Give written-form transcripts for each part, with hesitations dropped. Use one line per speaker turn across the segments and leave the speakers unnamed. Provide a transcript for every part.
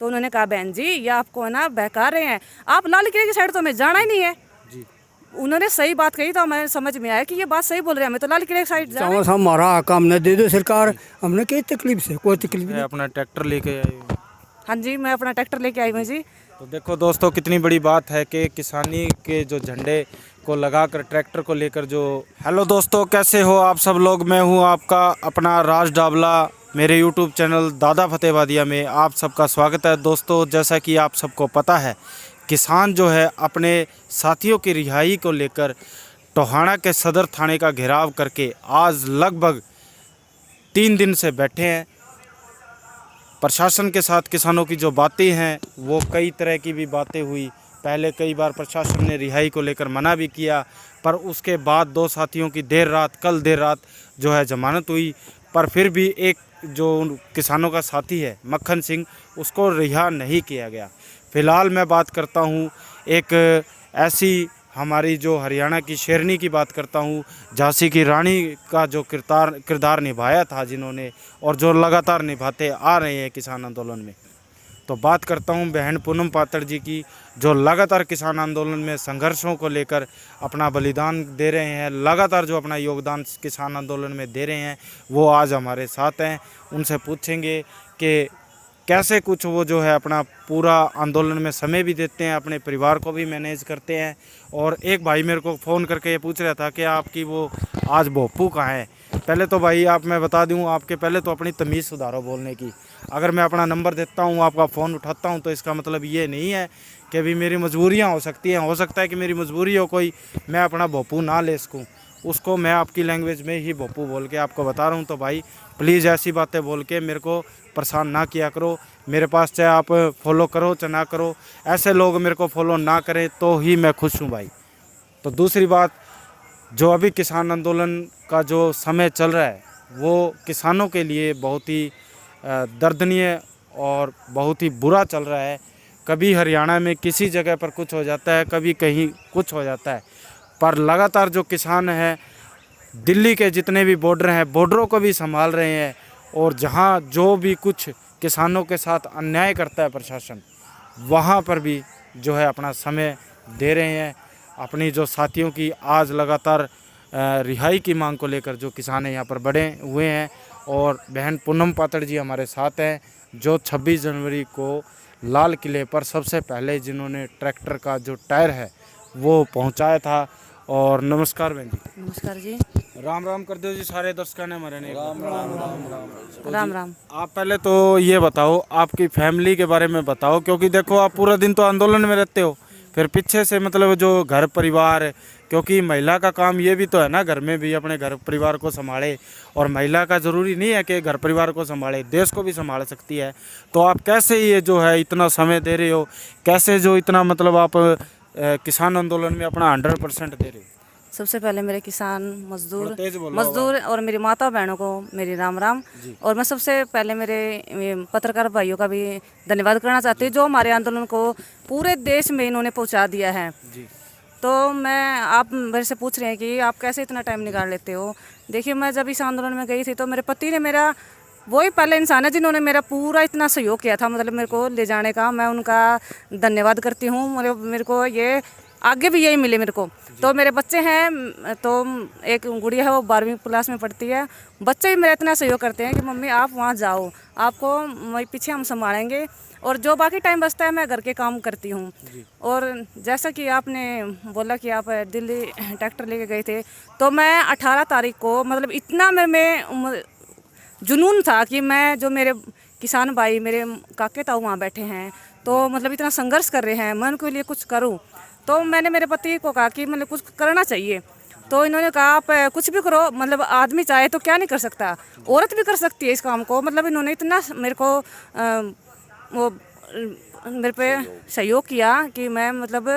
तो उन्होंने कहा बहन जी ये आपको है ना बहका रहे हैं, आप लाल किले की साइड तो हमें जाना ही नहीं है जी। उन्होंने सही बात कही तो हमें समझ में आया कि ये बात सही बोल रहे हैं, हमें तो लाल किले की साइड जाना है।
हमारा हक हमने दे दो सरकार, हमने क्या तकलीफ से कोई तकलीफ नहीं।
अपना ट्रैक्टर लेके आई हूँ।
हाँ जी मैं अपना ट्रैक्टर लेके आई हूँ जी।
तो देखो दोस्तों कितनी बड़ी बात है कि किसानी के जो झंडे को लगाकर ट्रैक्टर को लेकर जो। हेलो दोस्तों, कैसे हो आप सब लोग। मैं हूं आपका अपना राज डाबला। मेरे यूट्यूब चैनल दादा फतेहबादिया में आप सबका स्वागत है। दोस्तों जैसा कि आप सबको पता है, किसान जो है अपने साथियों की रिहाई को लेकर टोहाना के सदर थाने का घेराव करके आज लगभग 3 दिन से बैठे हैं। प्रशासन के साथ किसानों की जो बातें हैं वो कई तरह की भी बातें हुई। पहले कई बार प्रशासन ने रिहाई को लेकर मना भी किया, पर उसके बाद 2 साथियों की कल देर रात जो है जमानत हुई। पर फिर भी एक जो किसानों का साथी है मक्खन सिंह, उसको रिहा नहीं किया गया। फ़िलहाल मैं बात करता हूँ एक ऐसी हमारी जो हरियाणा की शेरनी की बात करता हूँ, झांसी की रानी का जो किरदार निभाया था जिन्होंने, और जो लगातार निभाते आ रहे हैं किसान आंदोलन में। तो बात करता हूँ बहन पूनम पात्र जी की, जो लगातार किसान आंदोलन में संघर्षों को लेकर अपना बलिदान दे रहे हैं, लगातार जो अपना योगदान किसान आंदोलन में दे रहे हैं, वो आज हमारे साथ हैं। उनसे पूछेंगे कि कैसे कुछ वो जो है अपना पूरा आंदोलन में समय भी देते हैं, अपने परिवार को भी मैनेज करते हैं। और एक भाई मेरे को फ़ोन करके ये पूछ रहा था कि आपकी वो आज भोपू कहाँ है। पहले तो भाई आप मैं बता दूं आपके, पहले तो अपनी तमीज़ सुधारो बोलने की। अगर मैं अपना नंबर देता हूं, आपका फ़ोन उठाता हूं, तो इसका मतलब ये नहीं है कि भी मेरी मजबूरियां हो सकती हैं। हो सकता है कि मेरी मजबूरी हो कोई, मैं अपना भोपू ना ले सकूँ, उसको मैं आपकी लैंग्वेज में ही भोपू बोल के आपको बता रहा हूँ। तो भाई प्लीज़ ऐसी बातें बोल के मेरे को परेशान ना किया करो। मेरे पास चाहे आप फॉलो करो चाहे ना करो, ऐसे लोग मेरे को फॉलो ना करें तो ही मैं खुश हूँ भाई। तो दूसरी बात, जो अभी किसान आंदोलन का जो समय चल रहा है वो किसानों के लिए बहुत ही दर्दनीय और बहुत ही बुरा चल रहा है। कभी हरियाणा में किसी जगह पर कुछ हो जाता है, कभी कहीं कुछ हो जाता है, पर लगातार जो किसान हैं दिल्ली के जितने भी बॉर्डर हैं, बॉर्डरों को भी संभाल रहे हैं। और जहां जो भी कुछ किसानों के साथ अन्याय करता है प्रशासन, वहां पर भी जो है अपना समय दे रहे हैं। अपनी जो साथियों की आज लगातार रिहाई की मांग को लेकर जो किसान हैं यहाँ पर बड़े हुए हैं। और बहन पूनम पात्र जी हमारे साथ हैं, जो 26 जनवरी को लाल किले पर सबसे पहले जिन्होंने ट्रैक्टर का जो टायर है वो पहुँचाया था। और नमस्कार बहन जी।
नमस्कार जी।
राम राम कर दो जी सारे दर्शकों ने हमारे ने। राम राम राम राम। तो
राम राम।
आप पहले तो ये बताओ, आपकी फैमिली के बारे में बताओ, क्योंकि देखो आप पूरा दिन तो आंदोलन में रहते हो, फिर पीछे से मतलब जो घर परिवार, क्योंकि महिला का काम ये भी तो है ना, घर में भी अपने घर परिवार को संभाले। और महिला का ज़रूरी नहीं है कि घर परिवार को संभाले, देश को भी संभाल सकती है। तो आप कैसे ये जो है इतना समय दे रहे हो, कैसे जो इतना मतलब आप किसान आंदोलन में अपना 100% दे रहे हो।
सबसे पहले मेरे किसान मजदूर और मेरी माता बहनों को मेरी राम राम। और मैं सबसे पहले मेरे पत्रकार भाइयों का भी धन्यवाद करना चाहती हूँ, जो हमारे आंदोलन को पूरे देश में इन्होंने पहुँचा दिया है जी। तो आप मेरे से पूछ रहे हैं कि आप कैसे इतना टाइम निकाल लेते हो। देखिए मैं जब इस आंदोलन में गई थी तो मेरे पति ने मेरा, वही पहले इंसान है जिन्होंने मेरा पूरा इतना सहयोग किया था, मतलब मेरे को ले जाने का। मैं उनका धन्यवाद करती हूँ। मेरे को ये आगे भी यही मिले मेरे को। तो मेरे बच्चे हैं, तो एक गुड़िया है वो 12वीं क्लास में पढ़ती है। बच्चे भी मेरा इतना सहयोग करते हैं कि मम्मी आप वहाँ जाओ, आपको पीछे हम संभालेंगे, और जो बाकी टाइम बचता है मैं घर के काम करती हूँ। और जैसा कि आपने बोला कि आप दिल्ली ट्रैक्टर लेके गए थे, तो मैं 18 तारीख को मतलब इतना मेरे में जुनून था कि मैं, जो मेरे किसान भाई मेरे काके ताऊ वहाँ बैठे हैं, तो मतलब इतना संघर्ष कर रहे हैं, मैं उनके लिए कुछ करूँ। तो मैंने मेरे पति को कहा कि मतलब कुछ करना चाहिए। तो इन्होंने कहा आप कुछ भी करो, मतलब आदमी चाहे तो क्या नहीं कर सकता, औरत भी कर सकती है इस काम को। मतलब इन्होंने इतना मेरे को वो मेरे पे सहयोग किया कि मैं मतलब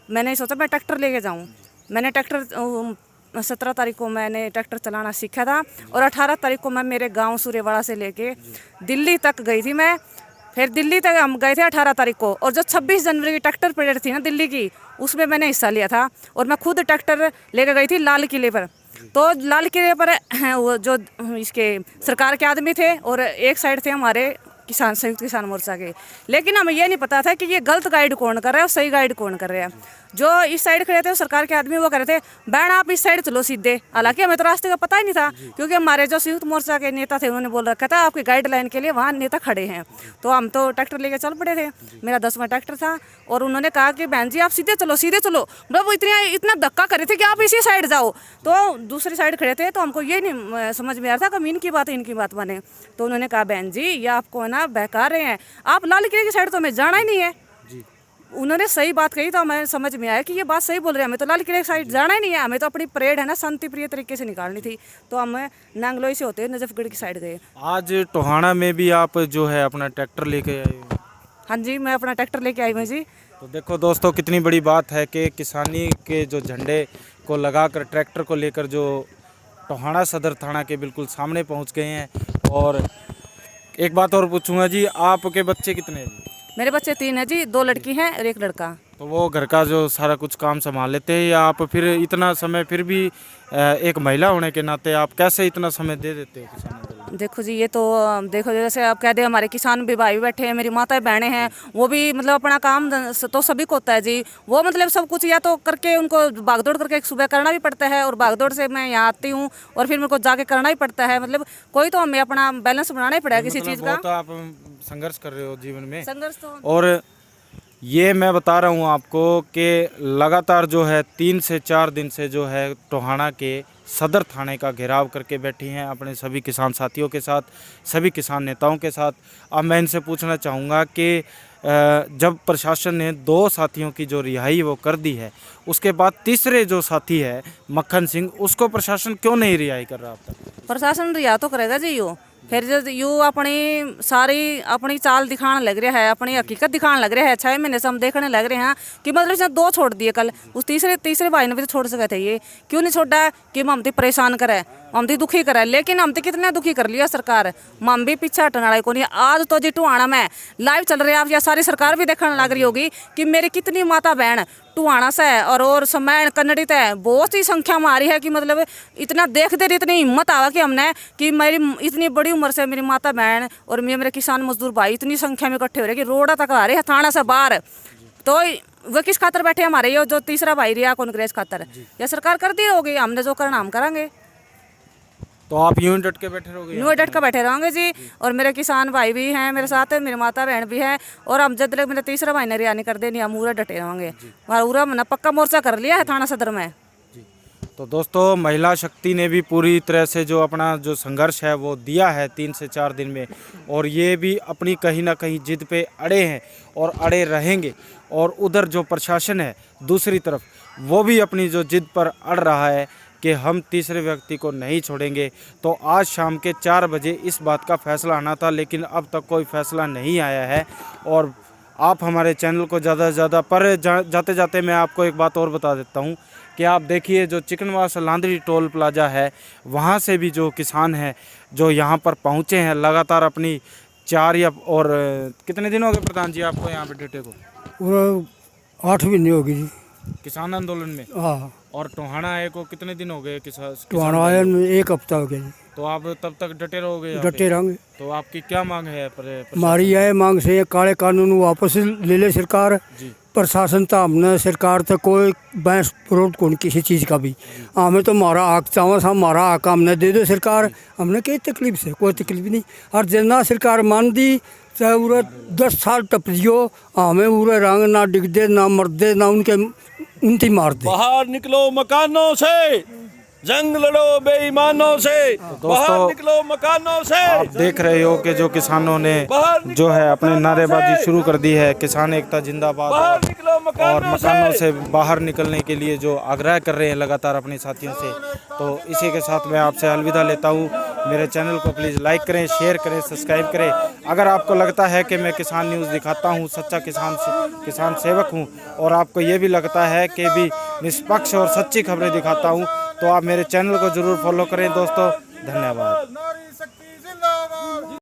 मैंने सोचा मैं ट्रैक्टर लेके जाऊँ। मैंने ट्रैक्टर 17 तारीख को मैंने ट्रैक्टर चलाना सीखा था, और 18 तारीख को मैं मेरे गांव सूर्यवाड़ा से लेके दिल्ली तक गई थी मैं। फिर दिल्ली तक हम गए थे 18 तारीख को, और जो 26 जनवरी की ट्रैक्टर परेड थी ना दिल्ली की, उसमें मैंने हिस्सा लिया था। और मैं खुद ट्रैक्टर लेकर गई थी लाल किले पर। तो लाल किले पर वो जो इसके सरकार के आदमी थे, और एक साइड थे हमारे किसान संयुक्त किसान मोर्चा के, लेकिन हमें ये नहीं पता था कि ये गलत गाइड कौन कर रहा है और सही गाइड कौन कर रहा है। जो इस साइड खड़े थे सरकार के आदमी वो कह रहे थे बहन आप इस साइड चलो सीधे, हालांकि हमें तो रास्ते का पता ही नहीं था, क्योंकि हमारे जो संयुक्त मोर्चा के नेता थे उन्होंने बोल रखा था आपकी गाइडलाइन के लिए वहाँ नेता खड़े हैं। तो हम तो ट्रैक्टर लेके चल पड़े थे, मेरा 10वां ट्रैक्टर था, और उन्होंने कहा कि बहन जी आप सीधे चलो सीधे चलो, मतलब वो इतना धक्का करे थे कि आप इसी साइड जाओ। तो दूसरी साइड खड़े थे, तो हमको ये नहीं समझ में आ रहा था कि इनकी बात है इनकी बात माने। तो उन्होंने कहा बहन जी ये आपको है ना बहका रहे हैं, आप लाल किले की साइड तो हमें जाना ही नहीं है। उन्होंने सही बात कही तो हमें समझ में आया कि ये बात सही बोल रहे हैं, हमें तो लाल किले की साइड जाना ही नहीं है, हमें तो अपनी परेड है ना शांति प्रिय तरीके से निकालनी थी। तो हम नांगलोई से होते नजफगढ़ की साइड गए।
आज टोहाना में भी आप जो है अपना ट्रैक्टर लेके आए हो?
हाँ जी, मैं अपना ट्रैक्टर लेके आई हूँ जी।
तो देखो दोस्तों कितनी बड़ी बात है कि किसानी के जो झंडे को लगाकर ट्रैक्टर को लेकर जो टोहाना सदर थाना के बिल्कुल सामने पहुंच गए हैं। और एक बात और पूछूंगा जी, आपके बच्चे कितने हैं?
मेरे बच्चे 3 हैं जी, 2 लड़की हैं और 1 लड़का।
तो वो घर का जो सारा कुछ काम संभाल लेते हैं, या आप फिर इतना समय फिर भी एक महिला होने के नाते आप कैसे इतना समय दे देते हो किसानों को?
देखो जी ये तो देखो जैसे आप कह दे हमारे किसान भी भाई बैठे हैं, मेरी माताएं बहनें हैं, वो भी मतलब अपना काम तो सभी को होता है जी। वो मतलब सब कुछ या तो करके उनको भागदौड़ करके सुबह करना भी पड़ता है, और भागदौड़ से मैं यहाँ आती हूँ और फिर मेरे को जाके करना ही पड़ता है। मतलब कोई तो हमें अपना बैलेंस बनाना ही पड़ेगा किसी चीज़ का।
तो आप संघर्ष कर रहे हो जीवन में।
संघर्ष तो
और ये मैं बता रहा हूँ आपको कि लगातार जो है 3 से 4 दिन से जो है टोहाना के सदर थाने का घेराव करके बैठी हैं अपने सभी किसान साथियों के साथ, सभी किसान नेताओं के साथ। अब मैं इनसे पूछना चाहूँगा कि जब प्रशासन ने 2 साथियों की जो रिहाई वो कर दी है, उसके बाद तीसरे जो साथी है मक्खन सिंह, उसको प्रशासन क्यों नहीं रिहाई कर रहा अब तक?
प्रशासन रिहा तो करेगा जी यो, फिर जो यू अपनी सारी अपनी चाल दिखाने लग रहा है, अपनी हकीकत दिखाने लग रहा है। 6 महीने से हम देखने लग रहे हैं कि मतलब इसने 2 छोड़ दिए, कल उस तीसरे भाई ने भी तो छोड़ सके थे, ये क्यों नहीं छोड़ा कि हम तो परेशान करे, हम तो दुखी करे। लेकिन हम तो कितना दुखी कर लिया सरकार, हम भी पीछे हटने वाले को नहीं। आज तो जी टुहाना में लाइव चल रहे हैं, आप या सारी सरकार भी देखने लग रही होगी कि मेरी कितनी माता बहन टुहाना से और समय कन्नड़ी है बहुत ही संख्या में आ रही है। कि मतलब इतना देख दे इतनी हिम्मत आवा कि हमने कि मेरी इतनी बड़ी उम्र से मेरी माता बहन और मेरे किसान मजदूर भाई इतनी संख्या में इकट्ठे हो रहे कि रोड़ा तक आ रहे हैं थाना से बाहर। तो वो किस खातर बैठे हमारे ये जो तीसरा भाई रिया कांग्रेस खातर, या सरकार कर दी होगी, हमने जो करना हम करेंगे।
तो आप यूं डट के बैठे रहोगे?
यूं डट के बैठे रहेंगे जी। और मेरे किसान भाई भी हैं मेरे साथ, मेरी माता बहन भी है, और हम जब तक मेरा तीसरा भाई ने रिहा नहीं कर देनी हम पूरा डटे रहेंगे। और पूरा मैंने पक्का मोर्चा कर लिया है थाना सदर में।
तो दोस्तों महिला शक्ति ने भी पूरी तरह से जो अपना जो संघर्ष है वो दिया है 3 से 4 दिन में, और ये भी अपनी कहीं ना कहीं जिद पे अड़े हैं और अड़े रहेंगे। और उधर जो प्रशासन है दूसरी तरफ वो भी अपनी जो जिद पर अड़ रहा है कि हम तीसरे व्यक्ति को नहीं छोड़ेंगे। तो आज शाम के 4 बजे इस बात का फैसला आना था, लेकिन अब तक कोई फैसला नहीं आया है। और आप हमारे चैनल को ज़्यादा से ज़्यादा पर जाते जाते मैं आपको एक बात और बता देता हूँ कि आप देखिए जो चिकनवास लांदरी टोल प्लाजा है, वहाँ से भी जो किसान हैं जो यहाँ पर पहुँचे हैं लगातार अपनी 4 या और कितने दिन हो गए प्रधान जी आपको यहाँ पे डटे को?
और 8 महीने हो गए जी
किसान आंदोलन में।
हाँ।
और टोहाना आए को कितने दिन हो गए?
टोहाना आए 1 हफ्ता हो गया जी।
तो आप तब तक डटे रहोगे यहाँ पे?
डटे रहेंगे।
तो आपकी क्या मांग है?
हमारी यह मांग से काले कानून वापस ले ले सरकार। प्रशासन तो हमने सरकार तो कोई बहस विरोध कौन किसी चीज़ का भी, हमें तो हमारा हक चावा सा हमारा हक हमने दे दो सरकार, हमने कई तकलीफ से कोई तकलीफ नहीं। और जितना सरकार मान दी चाहे पूरा 10 साल टप दियो, हमें पूरे रंग ना डिग दे ना मर दे ना उनकी मार दे।
बाहर निकलो मकानों से, जंग लड़ो बेईमानों से, बाहर निकलो मकानों से।
आप देख रहे हो कि जो किसानों ने जो है अपने नारेबाजी शुरू कर दी है, किसान एकता जिंदाबाद, और मकानों से बाहर निकलने के लिए जो आग्रह कर रहे हैं लगातार अपने साथियों से। तो इसी के साथ मैं आपसे अलविदा लेता हूँ। मेरे चैनल को प्लीज़ लाइक करें, शेयर करें, सब्सक्राइब करें। अगर आपको लगता है कि मैं किसान न्यूज़ दिखाता हूँ, सच्चा किसान सेवक हूँ, और आपको ये भी लगता है कि भी निष्पक्ष और सच्ची खबरें दिखाता हूँ, तो आप मेरे चैनल को ज़रूर फॉलो करें दोस्तों। धन्यवाद।